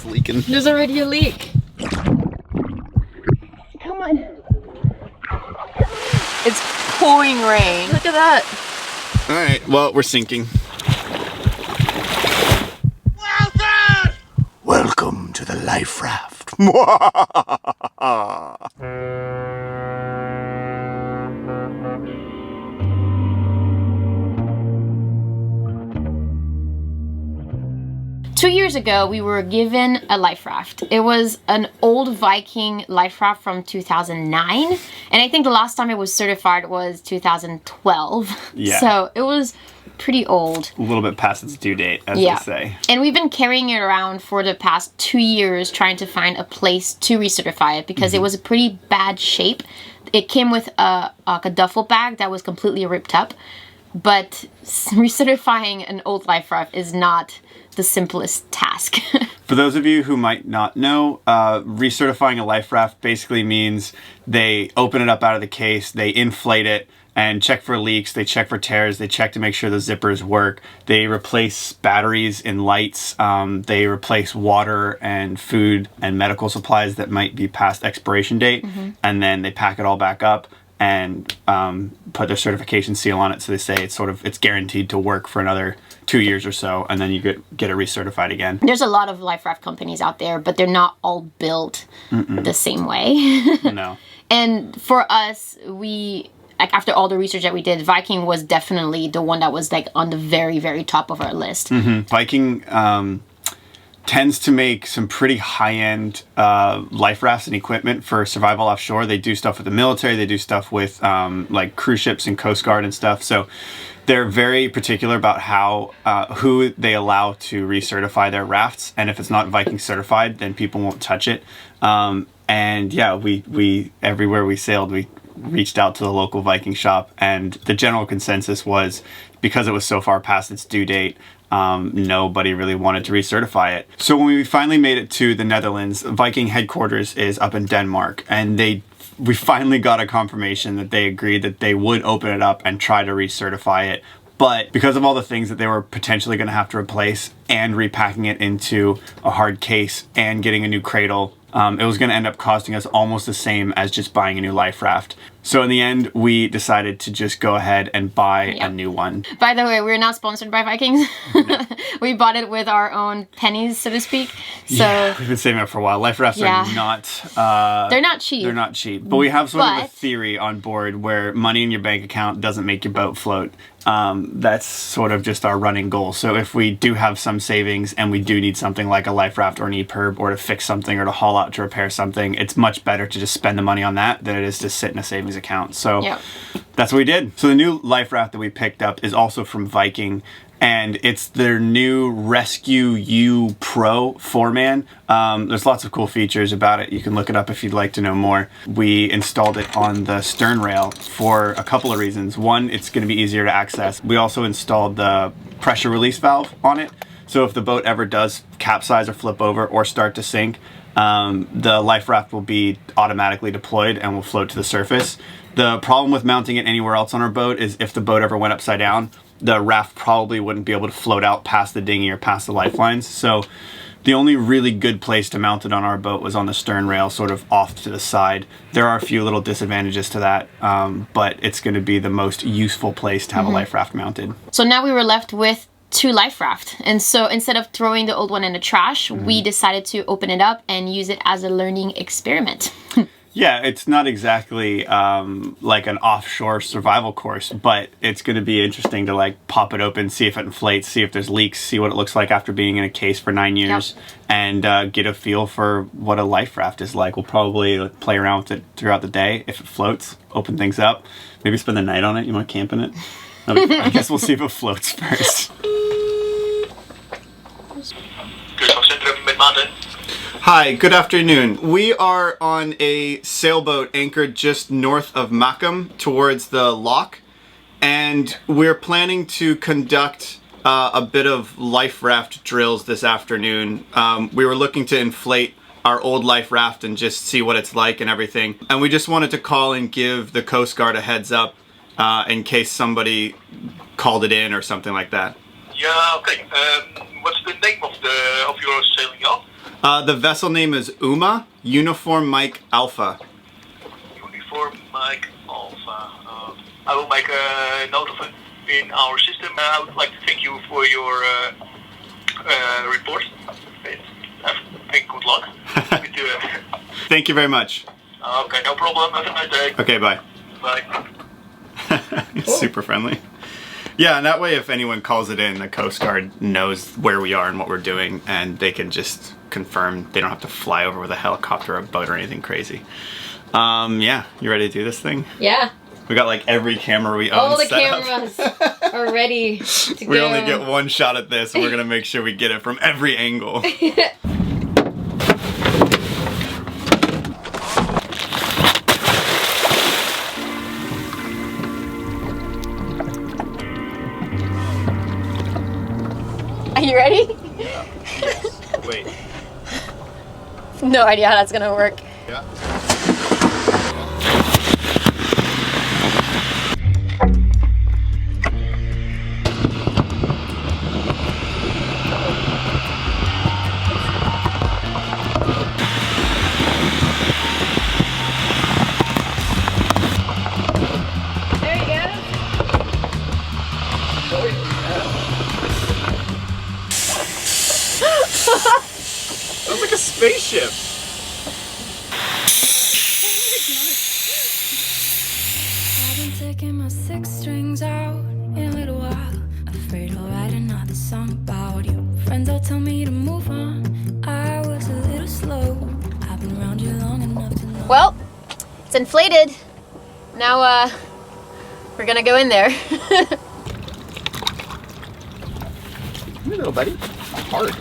It's leaking. There's already a leak. Come on. It's pouring rain. Look at that. All right, well, we're sinking. Welcome to the Life Raft. 2 years ago, we were given a life raft. It was an old Viking life raft from 2009. And I think the last time it was certified was 2012. Yeah. So it was pretty old. A little bit past its due date, as they say. And we've been carrying it around for the past 2 years trying to find a place to recertify it because it was a pretty bad shape. It came with a duffel bag that was completely ripped up. But recertifying an old life raft is not the simplest task. For those of you who might not know, recertifying a life raft basically means they open it up out of the case, they inflate it, and check for leaks, they check for tears, they check to make sure the zippers work, they replace batteries and lights, they replace water and food and medical supplies that might be past expiration date, and then they pack it all back up and put their certification seal on it, so they say it's guaranteed to work for another 2 years or so, and then you get it recertified again. There's a lot of life raft companies out there, but they're not all built the same way. No. And for us, after all the research that we did, Viking was definitely the one that was like on the very, very top of our list. Viking tends to make some pretty high-end life rafts and equipment for survival offshore. They do stuff with the military. They do stuff with like cruise ships and Coast Guard and stuff. So they're very particular about who they allow to recertify their rafts. And if it's not Viking certified, then people won't touch it. And yeah, we everywhere we sailed, we reached out to the local Viking shop, and the general consensus was, because it was so far past its due date, nobody really wanted to recertify it. So when we finally made it to the Netherlands, Viking headquarters is up in Denmark, and we finally got a confirmation that they agreed that they would open it up and try to recertify it. But because of all the things that they were potentially going to have to replace and repacking it into a hard case and getting a new cradle, it was going to end up costing us almost the same as just buying a new life raft. So in the end, we decided to just go ahead and buy a new one. By the way, we're not sponsored by Vikings. No. We bought it with our own pennies, so to speak. So yeah, we've been saving up for a while. Life rafts are not... they're not cheap. They're not cheap. But we have sort of a theory on board where money in your bank account doesn't make your boat float. That's sort of just our running goal. So if we do have some savings and we do need something like a life raft or an EPIRB or to fix something or to haul out to repair something, it's much better to just spend the money on that than it is to sit in a savings account. So that's what we did. So the new life raft that we picked up is also from Viking, and it's their new Rescue U Pro 4-man. There's lots of cool features about it. You can look it up if you'd like to know more. We installed it on the stern rail for a couple of reasons. One, it's going to be easier to access. We also installed the pressure release valve on it. So if the boat ever does capsize or flip over or start to sink, the life raft will be automatically deployed and will float to the surface. The problem with mounting it anywhere else on our boat is if the boat ever went upside down, the raft probably wouldn't be able to float out past the dinghy or past the lifelines. So the only really good place to mount it on our boat was on the stern rail, sort of off to the side. There are a few little disadvantages to that, but it's going to be the most useful place to have a life raft mounted. So now we were left with 2 life raft, and so instead of throwing the old one in the trash, we decided to open it up and use it as a learning experiment. Yeah, it's not exactly like an offshore survival course, but it's going to be interesting to like pop it open, see if it inflates, see if there's leaks, see what it looks like after being in a case for 9 years, and get a feel for what a life raft is like. We'll probably play around with it throughout the day. If it floats, open things up, maybe spend the night on it. You want to camp in it? I guess we'll see if it floats first. Hi, good afternoon. We are on a sailboat anchored just north of Mackham towards the lock, and we're planning to conduct a bit of life raft drills this afternoon. We were looking to inflate our old life raft and just see what it's like and everything, and we just wanted to call and give the Coast Guard a heads up in case somebody called it in or something like that. Yeah, okay. What's the name of your sailing yacht? The vessel name is UMA, Uniform Mike Alpha. Uniform Mike Alpha. I will make a note of it in our system. I would like to thank you for your report. Good luck. Thank you very much. Okay, no problem. Have a nice day. Okay, bye. Bye. Super friendly. Yeah, and that way if anyone calls it in, the Coast Guard knows where we are and what we're doing, and they can just confirm. They don't have to fly over with a helicopter or a boat or anything crazy. Yeah, you ready to do this thing? Yeah. We got like every camera we own All the set cameras are ready to We go. only get one shot at this, and we're gonna make sure we get it from every angle. Are you ready? Wait. No idea how that's gonna work. Yeah. There you go. Sounds like a spaceship. I've been taking my 6 strings out in a little while. Afraid I'll write another song about you. Friends all tell me to move on. I was a little slow. I've been around you long enough to know. Well, it's inflated. Now, we're gonna go in there. Hey, little buddy. Hard.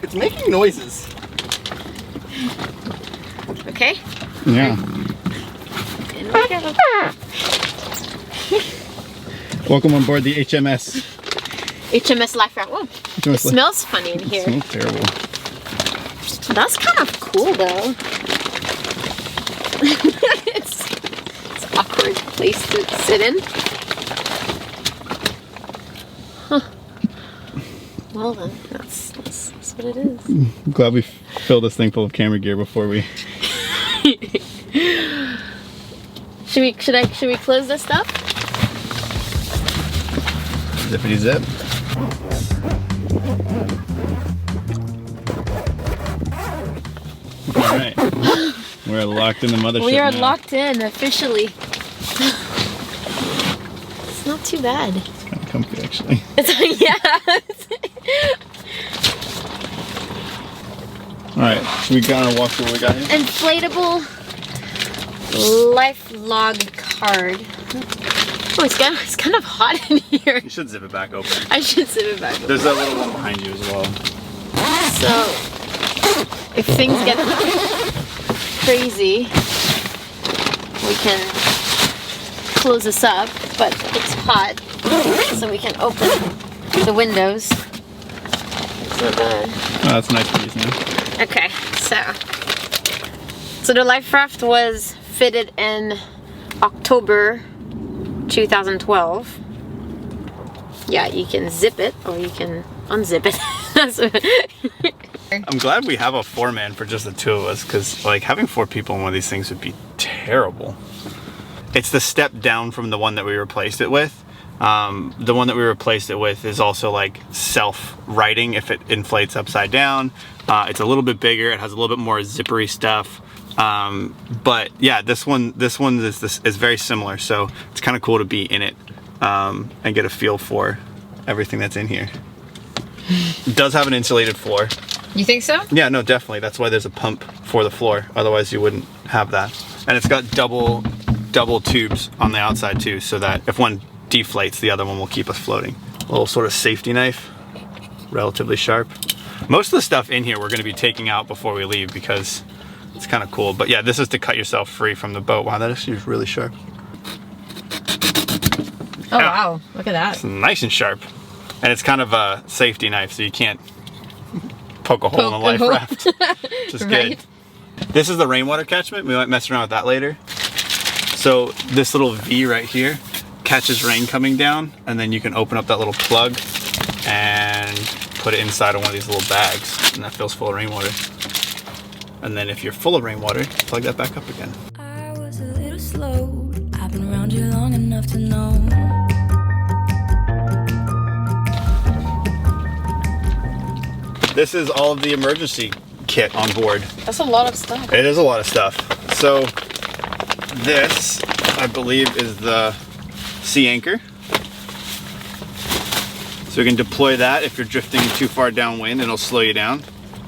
It's making noises. Okay. Yeah. In we go. Welcome on board the HMS. HMS Life Raft. Whoa. It smells funny in here. Smells terrible. That's kind of cool though. it's an awkward place to sit in. Huh. Well then, that's what it is. I'm glad we filled this thing full of camera gear before we. Should we close this up? Zippity zip. All right, we're locked in the mothership. We are now. locked in officially. It's not too bad. It's kind of comfy, actually. It's yeah. All right, should we kind of walk through what we got here? Inflatable life log card. Oh, it's kind of hot in here. You should zip it back open. I should zip it back. There's that little one behind you as well. So, if things get crazy, we can close this up, but it's hot, so we can open the windows. It's not bad. Oh, that's nice for you, man. Okay, so the Life Raft was fitted in October 2012. Yeah, you can zip it or you can unzip it. That's what I'm glad we have a 4-man for just the 2 of us, because like having 4 people in one of these things would be terrible. It's the step down from the one that we replaced it with. The one that we replaced it with is also like self-righting if it inflates upside down. It's a little bit bigger. It has a little bit more zippery stuff. But yeah, this one is very similar. So it's kind of cool to be in it and get a feel for everything that's in here. It does have an insulated floor. You think so? Yeah, no, definitely. That's why there's a pump for the floor. Otherwise you wouldn't have that. And it's got double tubes on the outside too, so that if one deflates, the other one will keep us floating. A little sort of safety knife, relatively sharp. Most of the stuff in here we're going to be taking out before we leave because it's kind of cool. But yeah, this is to cut yourself free from the boat. Wow, that is really sharp. Oh wow, look at that. It's nice and sharp. And it's kind of a safety knife, so you can't poke a hole in a life raft, which is Right. good. This is the rainwater catchment. We might mess around with that later. So this little V right here catches rain coming down, and then you can open up that little plug and put it inside of one of these little bags, and that fills full of rainwater. And then if you're full of rainwater, plug that back up again. I was a little slow. I've been around you long enough to know. This is all of the emergency kit on board. That's a lot of stuff. It is a lot of stuff. So this, I believe, is the sea anchor. So we can deploy that if you're drifting too far downwind, and it'll slow you down.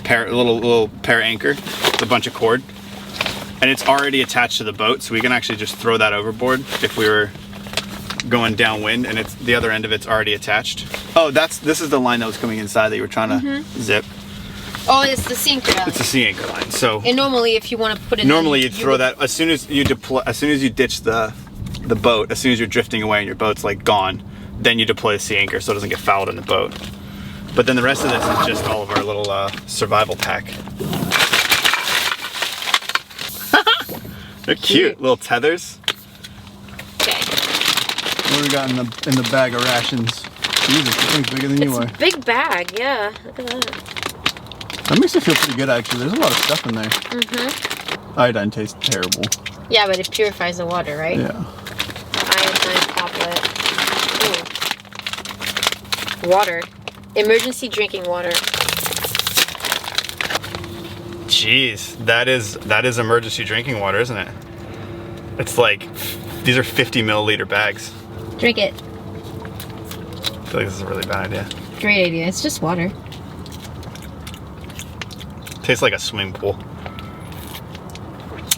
A little pair anchor, with a bunch of cord, and it's already attached to the boat, so we can actually just throw that overboard if we were going downwind, and it's the other end of it's already attached. Oh, this is the line that was coming inside that you were trying to zip. Oh, it's the sea anchor line. It's a sea anchor line. So and normally, if you want to put it, normally you'd throw that as soon as you deploy, as soon as you ditch the boat, as soon as you're drifting away and your boat's like gone, then you deploy the sea anchor so it doesn't get fouled in the boat. But then the rest of this is just all of our little survival pack. They're cute little tethers. Okay. What do we got in the bag of rations? Jesus, this thing's bigger than you are. It's a big bag, yeah. Look at that. That makes it feel pretty good, actually. There's a lot of stuff in there. Mm-hmm. Iodine tastes terrible. Yeah, but it purifies the water, right? Yeah. Iodine tablet. Ooh. Water. Emergency drinking water. Jeez, that is emergency drinking water, isn't it? It's like, these are 50 milliliter bags. Drink it. I feel like this is a really bad idea. Great idea. It's just water. Tastes like a swimming pool.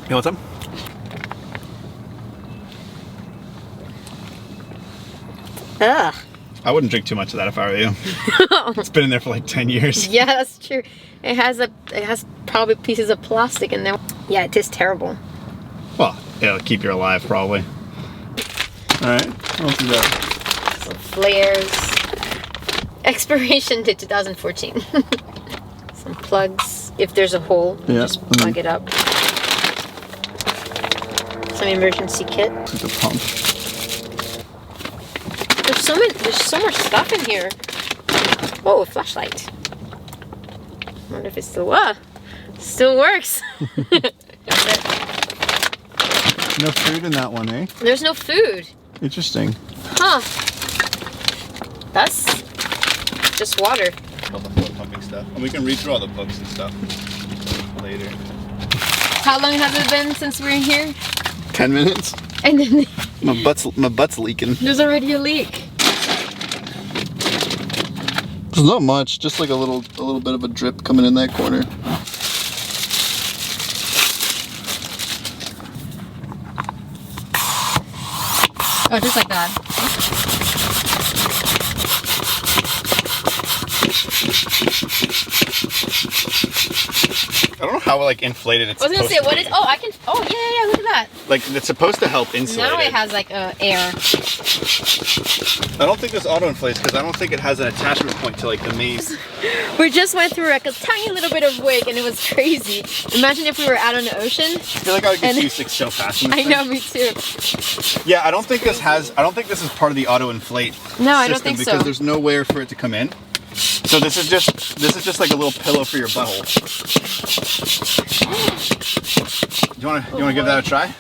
You want some? Ugh. I wouldn't drink too much of that if I were you. It's been in there for like 10 years. Yeah, that's true. It has probably pieces of plastic in there. Yeah, it tastes terrible. Well, it'll keep you alive probably. Alright, what else is that? Some flares. Expiration to 2014. Some plugs. If there's a hole, just plug it up. Some emergency kit. It's a pump. There's so much stuff in here. Oh, a flashlight. I wonder if it still works. No food in that one, eh? There's no food. Interesting. Huh. That's just water. All the float pumping stuff. And we can read through all the books and stuff later. How long has it been since we're in here? 10 minutes. And then My butt's leaking. there's already a leak. There's not much, just like a little bit of a drip coming in that corner. Oh, just like that. I don't know how like inflated it's I was gonna supposed say, to what be. is? Oh, I can. Oh, yeah, look at that. Like it's supposed to help insulate Now it has like air. I don't think this auto inflates because I don't think it has an attachment point to like the main. We just went through like a tiny little bit of wake and it was crazy. Imagine if we were out on the ocean. I feel like I would get seasick so fast. I know, me too. Yeah, I don't think this is part of the auto inflate. No, I don't think so. Because there's nowhere for it to come in. So this is just like a little pillow for your butthole. You wanna give that a try?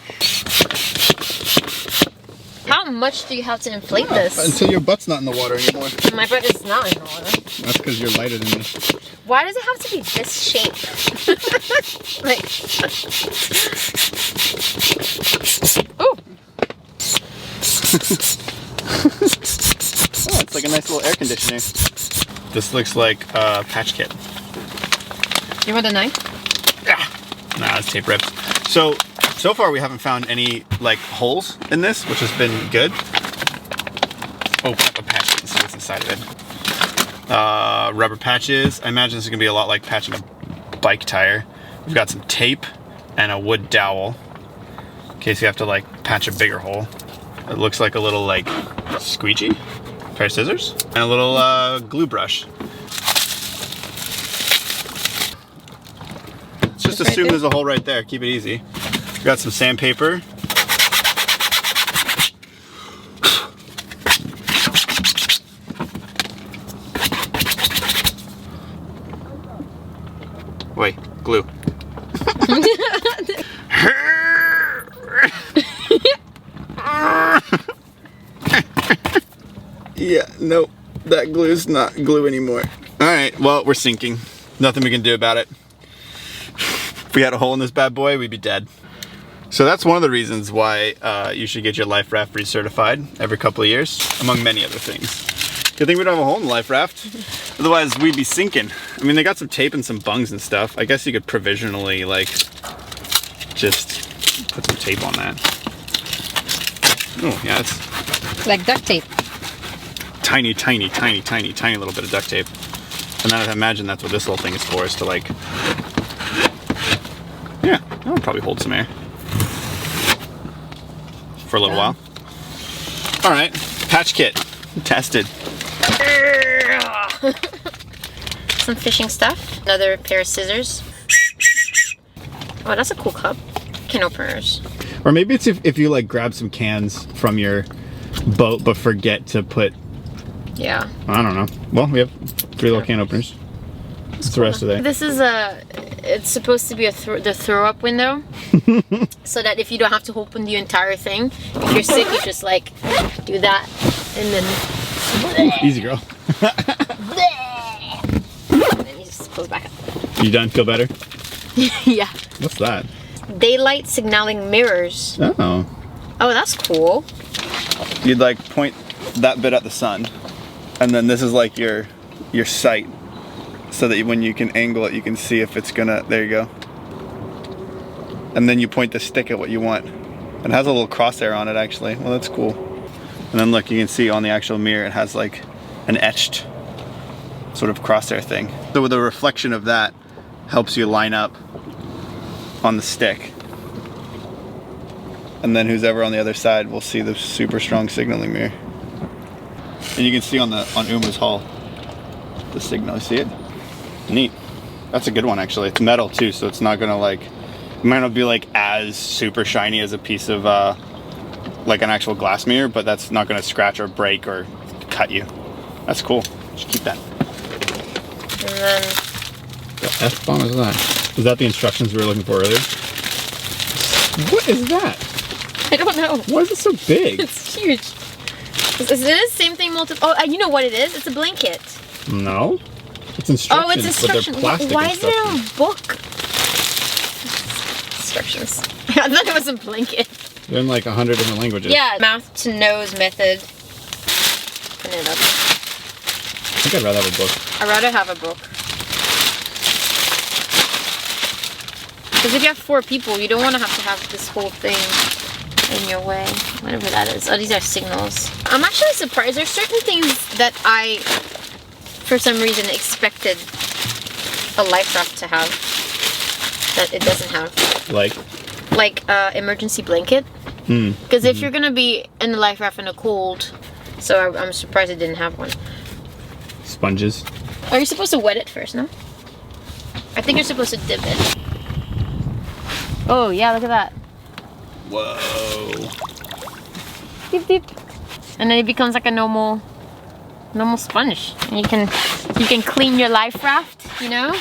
How much do you have to inflate this? Until your butt's not in the water anymore. My butt is not in the water. That's because you're lighter than me. Why does it have to be this shape? Like, ooh. Oh, it's like a nice little air conditioner. This looks like a patch kit. You want a knife? Nah, it's tape ripped. So far we haven't found any like holes in this, which has been good. Open up a patch kit and see what's inside of it. Rubber patches. I imagine this is gonna be a lot like patching a bike tire. We've got some tape and a wood dowel in case you have to like patch a bigger hole. It looks like a little like squeegee, pair of scissors, and a little glue brush. Let's just assume there's a hole right there. Keep it easy. We've got some sandpaper. glue. Yeah, nope. That glue's not glue anymore. Alright, well, we're sinking. Nothing we can do about it. If we had a hole in this bad boy, we'd be dead. So that's one of the reasons why you should get your Life Raft recertified every couple of years, among many other things. Good thing we don't have a hole in the Life Raft. Otherwise, we'd be sinking. I mean, they got some tape and some bungs and stuff. I guess you could provisionally, like, just put some tape on that. Oh, yeah, it's Like duct tape. tiny, tiny, tiny, tiny, tiny little bit of duct tape. And then I imagine that's what this little thing is for, is to, like, yeah, that'll probably hold some air for a little while. All right, patch kit tested. Some fishing stuff. Another pair of scissors. Oh, that's a cool cup. Can openers. Or maybe it's if you like grab some cans from your boat but forget to put, Yeah. I don't know. Well, we have 3 little can openers. What's the rest of that? This is it's supposed to be the throw up window. So that if you don't have to open the entire thing, if you're sick, you just like do that and then Easy, girl. and then you just close back up. You done? Feel better? Yeah. What's that? Daylight signaling mirrors. Oh. Oh, that's cool. You'd like point that bit at the sun, and then this is like your sight, so that when you can angle it, you can see if it's gonna. There you go. And then you point the stick at what you want. It has a little crosshair on it, actually. Well, that's cool. And then look, you can see on the actual mirror, it has like an etched sort of crosshair thing. So the reflection of that helps you line up on the stick. And then who's ever on the other side will see the super strong signaling mirror. And you can see on Uma's hull the signal. You see it? Neat. That's a good one, actually. It's metal too, so it's not gonna like, it might not be like as super shiny as a piece of like an actual glass mirror, but that's not gonna scratch or break or cut you. That's cool. Just keep that. And then The F-bomb is that? Is that the instructions we were looking for earlier? What is that? I don't know. Why is it so big? It's huge. It is same thing multiple. Oh, you know what it is? It's a blanket. No. It's instructions. Oh, it's instructions. But they're plastic Why is it instructions. in a book? Instructions. I thought it was a blanket. They're in like 100 different languages. Yeah, mouth to nose method. Open it up. I think I'd rather have a book. I'd rather have a book. Because if you have 4 people, you don't want to have this whole thing in your way. Whatever that is. Oh, these are signals. I'm actually surprised. There's certain things that I, for some reason, expected a Life Raft to have that it doesn't have. Like emergency blanket. Because if you're gonna be in the Life Raft in the cold, so I'm surprised it didn't have one. Sponges. Are you supposed to wet it first, no? I think you're supposed to dip it. Oh yeah, look at that. Whoa. Beep beep. And then it becomes like a normal sponge. And you can clean your Life Raft, you know?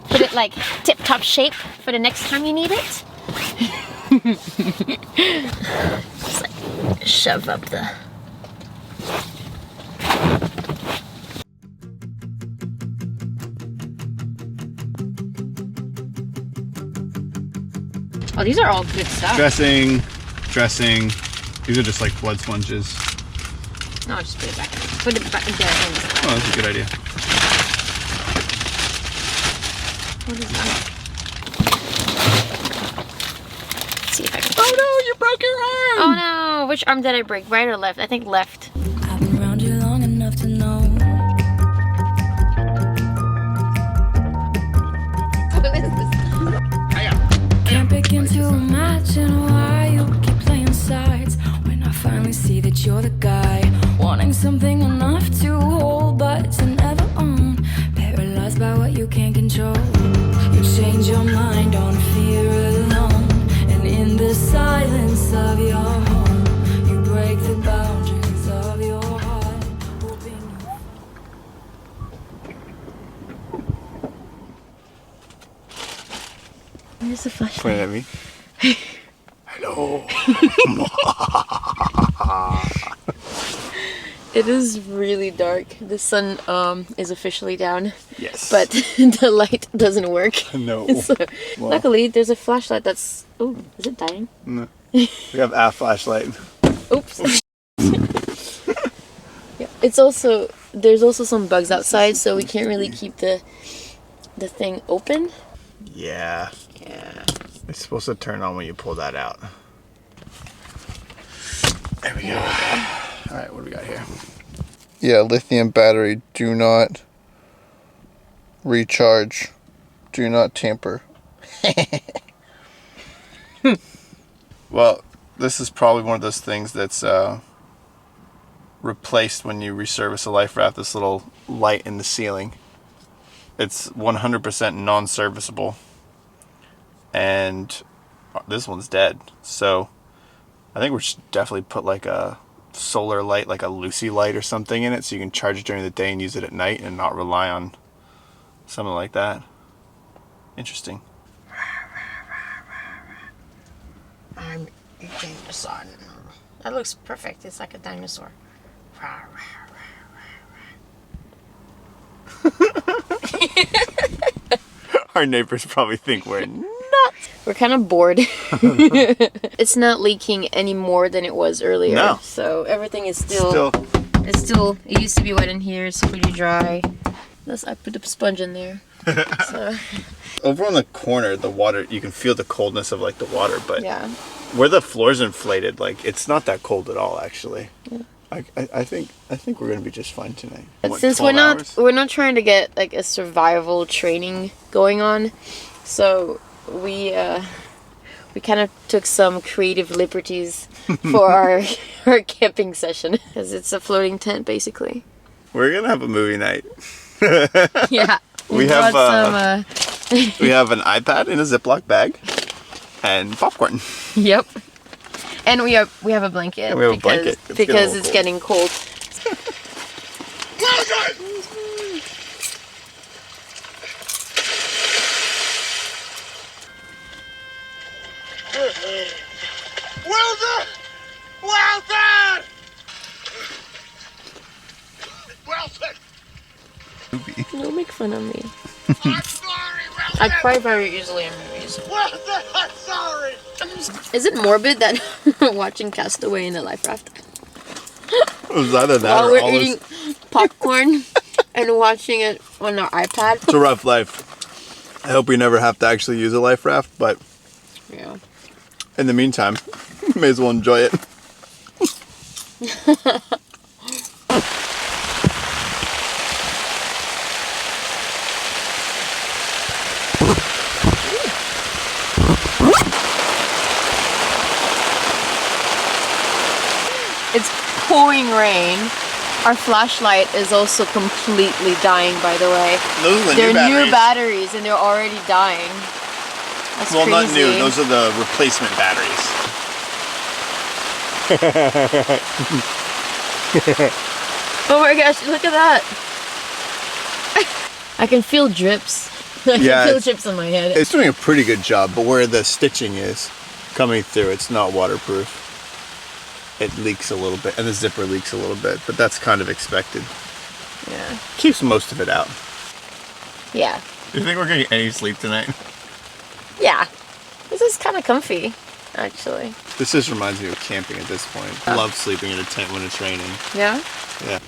Put it like tip-top shape for the next time you need it. Just like shove up the. Oh, these are all good stuff. Dressing. These are just like blood sponges. No, just put it back. Put it back there. Oh, that's a good idea. What is that? Let's see if I can. Oh no, you broke your arm! Oh no! Which arm did I break? Right or left? I think left. I've been around you long enough to know. What is this? Can't begin to imagine why you keep playing sides. When I finally see that you're the guy, wanting something enough to hold but to never own. Paralyzed by what you can't control. You change your mind on fear alone. And in the silence of your home, you break the boundaries of your heart, hoping you It's a flashlight. Point it at me. Hello. It is really dark. The sun is officially down. Yes. But the light doesn't work. No. So, Well. luckily, there's a flashlight that's... Oh, is it dying? No. We have a flashlight. Oops. Yeah. It's also... There's also some bugs outside, so we can't really keep the thing open. Yeah. Yeah. It's supposed to turn on when you pull that out. There we go. Alright, what do we got here? Yeah, lithium battery. Do not recharge. Do not tamper. Well, this is probably one of those things that's replaced when you resurface a Life Raft. This little light in the ceiling. It's 100% non-serviceable. And this one's dead. So I think we should definitely put like a solar light, like a Lucy light or something in it, so you can charge it during the day and use it at night and not rely on something like that. Interesting. I'm eating the sun. That looks perfect. It's like a dinosaur. Our neighbors probably think we're nuts. We're kind of bored. It's not leaking any more than it was earlier. No. So everything is still... It used to be wet in here. It's pretty dry. Plus, I put a sponge in there. So, Over on the corner, the water, you can feel the coldness of like the water, but yeah. where the floor's inflated, like it's not that cold at all actually. Yeah. I think we're gonna be just fine tonight. But since we're not trying to get like a survival training going on, so we kind of took some creative liberties for our camping session, because it's a floating tent basically. We're gonna have a movie night. Yeah. We have brought we have an iPad in a Ziploc bag and popcorn. Yep. And we have a blanket. Yeah, we have a blanket. It's because it's getting cold. Well done! Well done! Well done! Don't make fun of me. I'm sorry, well I done! cry very easily in movies. Well done, I'm sorry! Is it morbid that watching Castaway in the Life Raft It was either that while or we're all eating popcorn and watching it on our iPad? It's a rough life. I hope we never have to actually use a Life Raft, but Yeah. in the meantime, may as well enjoy it. It's pouring rain. Our flashlight is also completely dying, by the way. Those are the They're new batteries. new batteries and they're already dying. That's Well, crazy. not new. Those are the replacement batteries. Oh my gosh, look at that. I can feel drips. I Yeah, can feel it's- drips on my head. It's doing a pretty good job, but where the stitching is coming through, it's not waterproof. It leaks a little bit, and the zipper leaks a little bit, but that's kind of expected. Yeah. Keeps most of it out. Yeah. Do you think we're getting any sleep tonight? Yeah. This is kind of comfy, actually. This just reminds me of camping at this point. I love sleeping in a tent when it's raining. Yeah? Yeah.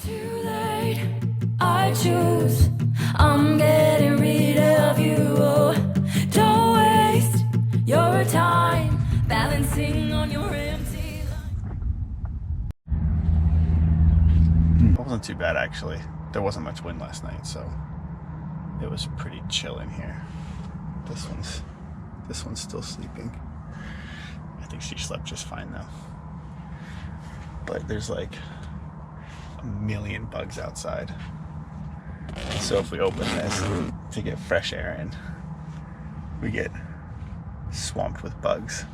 Too late, I choose. I'm getting rid of you. Oh, don't waste your time balancing on your empty line. It wasn't too bad actually. There wasn't much wind last night, so it was pretty chill in here. This one's still sleeping. I think she slept just fine though. But there's like a million bugs outside. So if we open this to get fresh air in, we get swamped with bugs.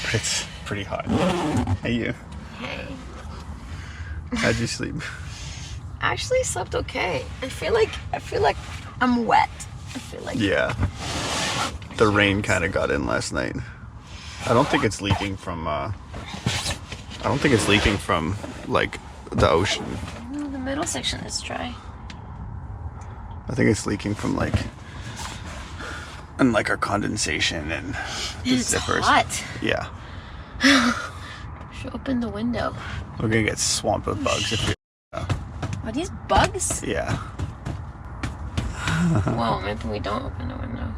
But it's pretty hot. Hey you. How'd you sleep? I actually slept okay. I feel like I'm wet. I feel like Yeah. The rain kind of got in last night. I don't think it's leaking from like the ocean. the middle section is dry. I think it's leaking from like our condensation and the It's zippers. hot. Yeah. Should open the window. We're gonna get swamped with bugs if we. Are these bugs? Yeah. Well, maybe we don't open the window.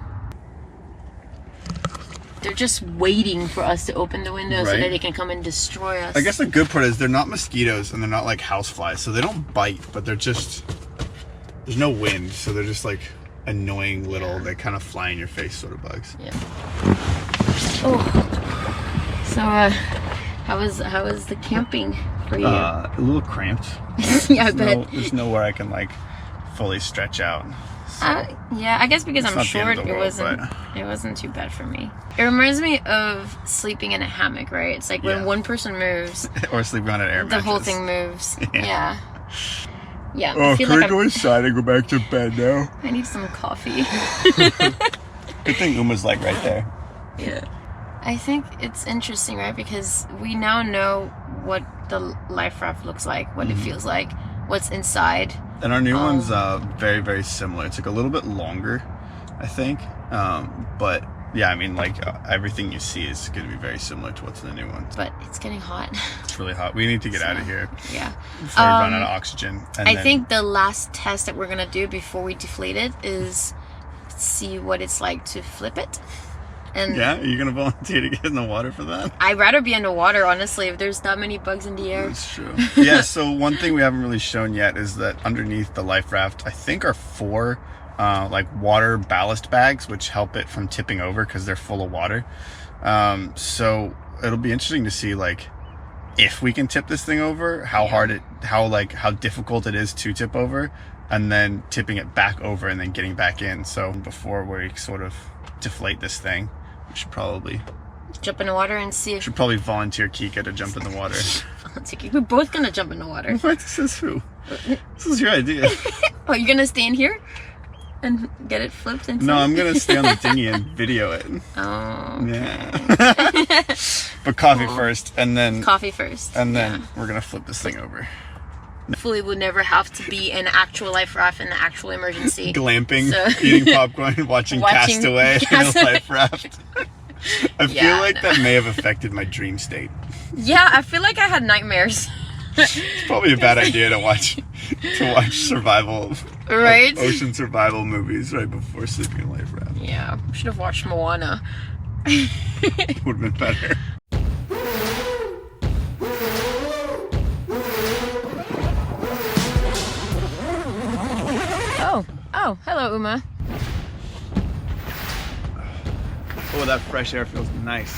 They're just waiting for us to open the window so Right. that they can come and destroy us. I guess the good part is they're not mosquitoes and they're not like houseflies, so they don't bite, but they're just, there's no wind, so they're just like annoying little, they kind of fly in your face sort of bugs. Yeah. Oh. So, how was the camping for you? A little cramped. Yeah, I bet. There's nowhere I can like fully stretch out. Yeah, I guess because I'm not the end short, of the world, it wasn't too bad for me. It reminds me of sleeping in a hammock, right? It's like when Yeah. one person moves, Or sleeping on an air mattress. the whole thing moves. Yeah. Yeah. Oh, I feel can like I go inside and go back to bed now? I need some coffee. Good thing Uma's like right there. Yeah. I think it's interesting, right? Because we now know what the Life Raft looks like, what it feels like, what's inside. And our new one's very, very similar. It's like a little bit longer, I think. But yeah, I mean, like everything you see is going to be very similar to what's in the new one. But it's getting hot. It's really hot. We need to get out of here Yeah. before we run out of oxygen. And I then- think the last test that we're going to do before we deflate it is see what it's like to flip it. And Yeah, are you going to volunteer to get in the water for that? I'd rather be in the water, honestly, if there's that many bugs in the air. That's true. Yeah, so one thing we haven't really shown yet is that underneath the Life Raft, I think are 4 like water ballast bags, which help it from tipping over because they're full of water. So it'll be interesting to see like if we can tip this thing over, how difficult it is to tip over, and then tipping it back over and then getting back in. So before we sort of deflate this thing, we should probably Jump in the water and see if volunteer Kika to jump in the water. we're both gonna jump in the water. What? This is who? This is your idea. Oh, you're gonna stand here and get it flipped into? No, I'm gonna stay on the dinghy and video it. Oh. Yeah. But coffee first, and then Coffee first. we're gonna flip this thing over. Hopefully we'll never have to be in actual Life Raft in the actual emergency. Glamping, So- eating popcorn, watching Castaway in a Castaway. Life Raft. I feel Yeah, like no. that may have affected my dream state. Yeah, I feel like I had nightmares. It's probably a bad idea to watch survival, Right? ocean survival movies right before sleeping in Life Raft. Yeah, should have watched Moana. Would have been better. Oh, hello, Uma. Oh, that fresh air feels nice.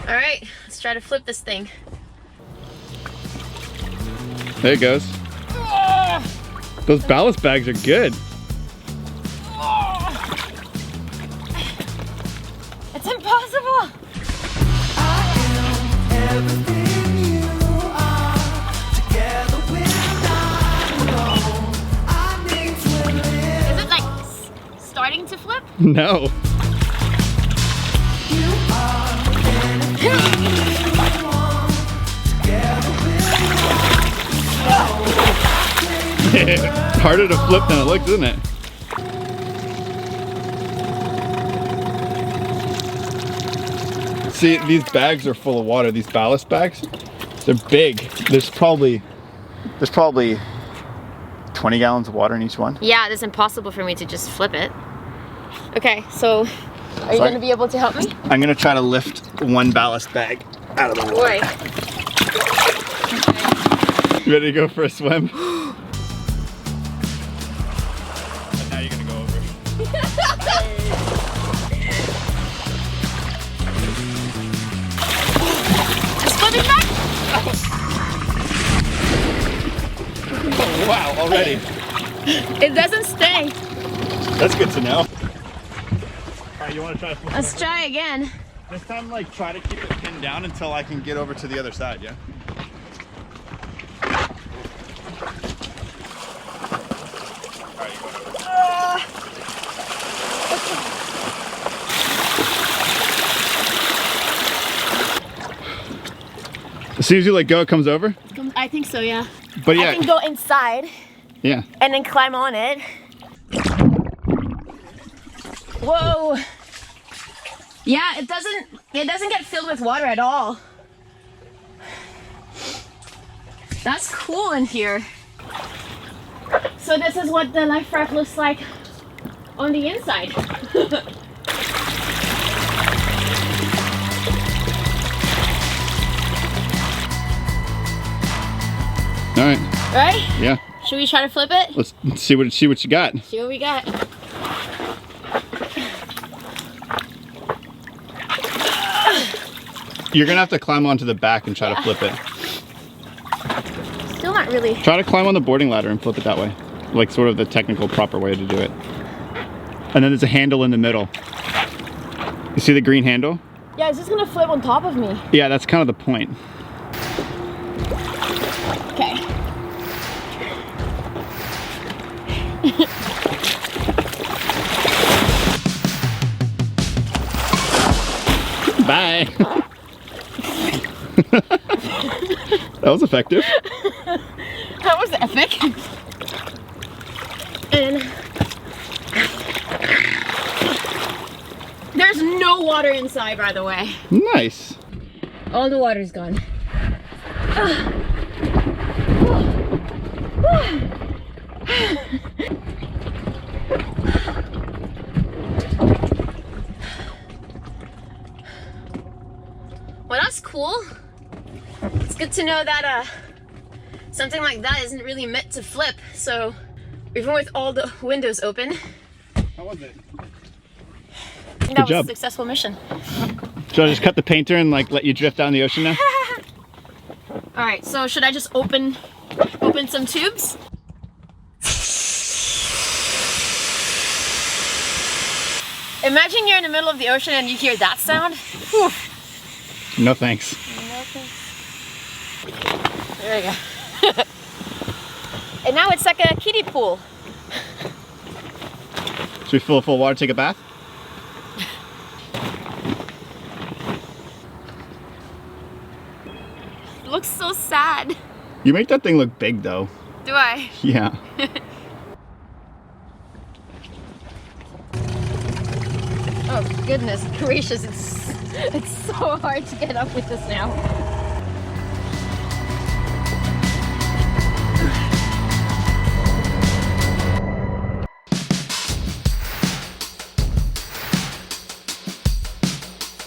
All right, let's try to flip this thing. There it goes. Those ballast bags are good. It's impossible. Is it like starting to flip? No. It's harder to flip than it looks, isn't it? See, these bags are full of water, these ballast bags. They're big. There's probably 20 gallons of water in each one. Yeah, it's impossible for me to just flip it. Okay, so are you going to be able to help me? I'm gonna try to lift one ballast bag out of the water. Boy. You ready to go for a swim? Now you're gonna go over. It's flipping back. already. It doesn't stay. That's good to know. Alright, you want to try to flip Let's over? try again. This time, like, try to keep it pinned down until I can get over to the other side, yeah? Alright, you going over? As soon as you let go, it comes over? I think so, yeah. But yeah. I can go inside Yeah. and then climb on it. Whoa. Yeah, it doesn't get filled with water at all. That's cool in here. So this is what the Life Raft looks like on the inside. All right. Right? Yeah. Should we try to flip it? Let's see what you got. See what we got. You're gonna have to climb onto the back and try to flip it. Still not really. Try to climb on the boarding ladder and flip it that way. Like sort of the technical proper way to do it. And then there's a handle in the middle. You see the green handle? Yeah, it's just gonna flip on top of me. Yeah, that's kind of the point. Okay. Bye. That was effective. That was epic. And there's no water inside, by the way. Nice. All the water's gone. Well, that's cool. It's good to know that something like that isn't really meant to flip. So even with all the windows open, How was it? I think that was job. a successful mission. Should I just cut the painter and like let you drift down the ocean now? All right, so should I just open some tubes? Imagine you're in the middle of the ocean and you hear that sound. Whew. No thanks. There we go. And now it's like a kiddie pool. Should we fill it full of water, take a bath? It looks so sad. You make that thing look big though. Do I? Yeah. Oh goodness gracious, it's so hard to get up with this now.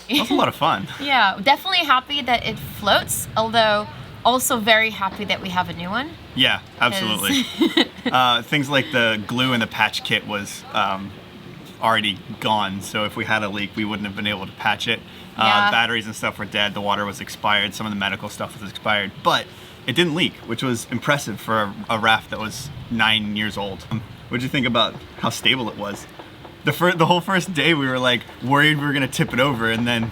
That's a lot of fun. Yeah, definitely happy that it floats, although also very happy that we have a new one. Yeah, absolutely. Things like the glue in the patch kit was already gone, so if we had a leak, we wouldn't have been able to patch it. Yeah. The batteries and stuff were dead, the water was expired, some of the medical stuff was expired, but it didn't leak, which was impressive for a raft that was 9 years old. What did you think about how stable it was? The whole first day we were like worried we were gonna tip it over, and then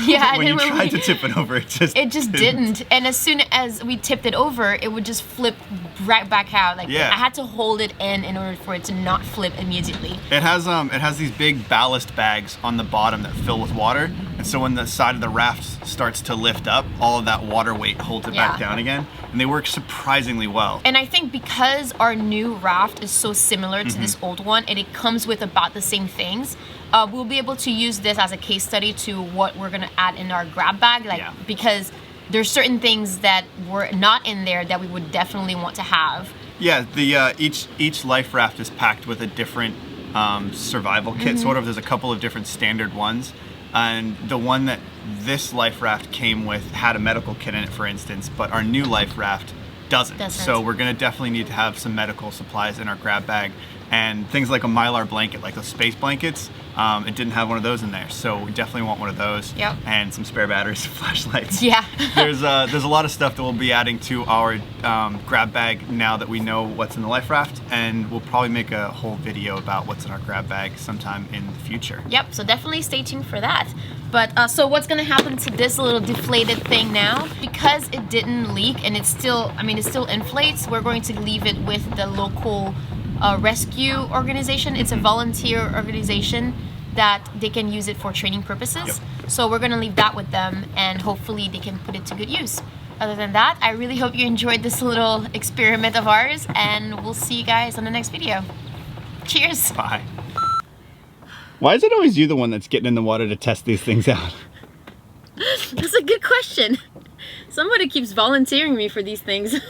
Yeah, when and you then tried to tip it over, it just didn't. And as soon as we tipped it over, it would just flip right back out. Like Yeah. I had to hold it in order for it to not flip immediately. It has these big ballast bags on the bottom that fill with water, and so when the side of the raft starts to lift up, all of that water weight holds it back Yeah. down again, and they work surprisingly well. And I think because our new raft is so similar to this old one, and it comes with about the same things, we'll be able to use this as a case study to what we're gonna add in our grab bag, like Yeah. because there's certain things that were not in there that we would definitely want to have. Yeah, the each life raft is packed with a different survival kit. Sort of, there's a couple of different standard ones, and the one that this life raft came with had a medical kit in it, for instance, but our new life raft doesn't. So we're gonna definitely need to have some medical supplies in our grab bag. And things like a Mylar blanket, like those space blankets, it didn't have one of those in there. So we definitely want one of those. Yep. And some spare batteries, flashlights. Yeah. There's a lot of stuff that we'll be adding to our grab bag now that we know what's in the Life Raft, and we'll probably make a whole video about what's in our grab bag sometime in the future. Yep, so definitely stay tuned for that. But so what's gonna happen to this little deflated thing now? Because it didn't leak and it's still, it still inflates, we're going to leave it with the local rescue organization. It's a volunteer organization that they can use it for training purposes. Yep. So we're gonna leave that with them and hopefully they can put it to good use. Other than that, I really hope you enjoyed this little experiment of ours, and we'll see you guys on the next video. Cheers! Bye. Why is it always you the one that's getting in the water to test these things out? That's a good question. Somebody keeps volunteering me for these things.